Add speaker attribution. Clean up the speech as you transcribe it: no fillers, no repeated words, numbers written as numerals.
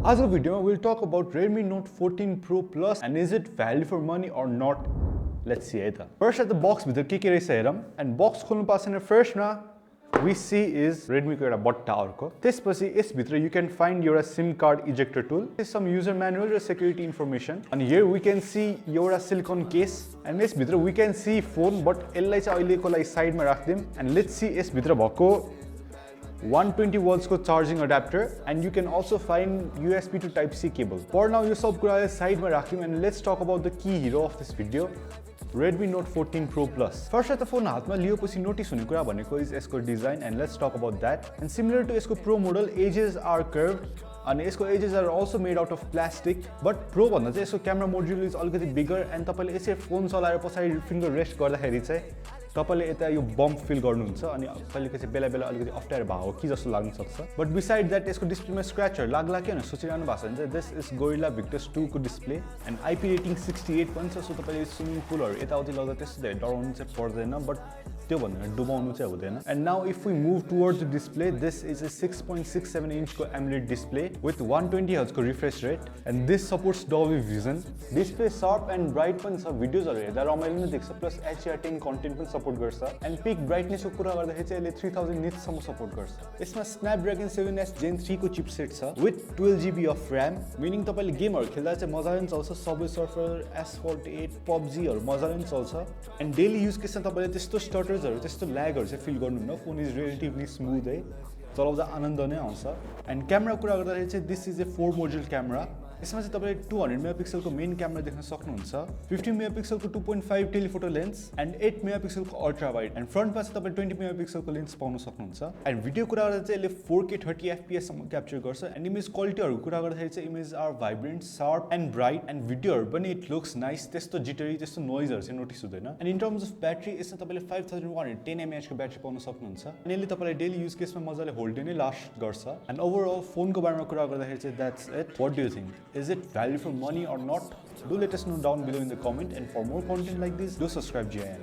Speaker 1: आजको भिडियोमा we'll talk about Redmi Note 14 Pro Plus and is it value for money or not? Let's see है त. First at the box भित्र के रहेछ हेरौँ and box खोल्नु पाछ भने first मा we see is Redmi को एउटा बट्टा अर्को. त्यसपछि यस भित्र you can find your SIM card ejector tool. This is some user manual र security information. And here we can see your silicone case and यस भित्र we can see phone but यसलाई चाहिँ अहिलेको लागि साइडमा राख्दिम and let's see यस भित्र भएको 120 volts को charging adapter and you can also find USB to Type-C cable. For now, यो सब कुरालाई साइडमा राख्यौं and let's talk about the key hero of this video, Redmi Note 14 Pro Plus. First at the phone हातमा लिएपछि notice हुने कुरा भनेको is यसको design and let's talk about that. And similar to यसको Pro model, edges are curved and यसको edges are also made out of plastic. But Pro भन्दा चाहिँ यसको क्यामेरा मोड्युल is अलिकति bigger and तपाईले यसै फोन चलाएर पछाडी फिंगर रेस्ट गर्दाखेरि चाहिँ तपाईले यता यो बम्प फिल गर्नुहुन्छ अनि कहिलेकाहीँ चाहिँ बेला बेला अलिकति अप्ठ्यारो भएको कि जस्तो लाग्न सक्छ. बट बिसाइड दैट यसको डिस्प्लेमा स्क्रैचर लाग्ला के भनेर सोचिरहनु भएको छ भने चाहिँ दिस इज गोरिल्ला भिक्टस 2 को डिस्प्ले एन्ड आईपी रेटिङ 68 पनि छ. सो तपाईले स्विमिङ पुलहरु यताउति लग्दा त्यस्तो धेरै डराउनु चाहिँ पर्दैन बट त्यो भनेर डुबाउनु चाहिँ हुँदैन. And now if we move towards the display, this is a 6.67 inch को AMOLED डिस्प्ले विथ 120 हर्ट्ज को refresh rate and this supports Dolby vision. Display sharp and bright पनि छ, भिडियोजहरु हेर्दा रमाइलो नै देख्छ, प्लस HDR10 कन्टेन्ट पनि सपोर्ट गर्छ एन्ड पिक ब्राइटनेस को कुरा गर्दाखेरि चाहिँ यसले 3000 निट्स सम्म सपोर्ट गर्छ. यसमा स्न्यापड्र्यागन 7S Gen 3 को चिपसेट छ with 12GB of RAM, meaning तपाईले गेमहरु खेल्दा चाहिँ मजाले चल्छ. सबवे सर्फर, एसफल्ट 8, PUBG हरु मजाले चल्छ एन्ड डेली युज केसमा तपाईले त्यस्तो स्टटर्सहरु त्यस्तो ल्यागहरु चाहिँ फिल गर्नुहुन्न. फोन इज रिलेटिभली स्मूथ है, चलाउँदा आनन्द नै आउँछ. एन्ड क्यामेरा कुरा गर्दाखेरि चाहिँ this is a 4 module camera. यसमा चाहिँ तपाईले 200 मेगापिक्सल को मेन क्यामेरा देख्न सक्नुहुन्छ, 15 मेगापिक्सल को 2.5 टेलिफोटो लेन्स एन्ड 8 मेगापिक्सल को अल्ट्रा वाइड एन्ड फ्रन्टमा चाहिँ तपाईले 20 मेगापिक्सल को लेन्स पाउन सक्नुहुन्छ. एन्ड भिडियो कुरा गर्दा चाहिँ यसले 4K 30 FPS सम्म क्याप्चर गर्छ एन्ड इमेज क्वालिटीहरु कुरा गर्दाखेरि चाहिँ image are vibrant, sharp and bright and भिडियोहरु पनि इट लुक्स नाइस. त्यस्तो जिटरी त्यस्तो नोइजहरु चाहिँ नोटिस हुँदैन. And in terms of battery यसमा तपाईले 5110 mAh को ब्याट्री पाउन सक्नुहुन्छ एन्ड यसले तपाईले डेली युज केसमा मजाले होल्ड नै लास्ट गर्छ. एन्ड ओभरअल फोनको बारेमा कुरा गर्दाखेरि चाहिँ that's it. What do you think? Is it value for money or not? Do let us know down below in the comment and for more content like this do subscribe GIN.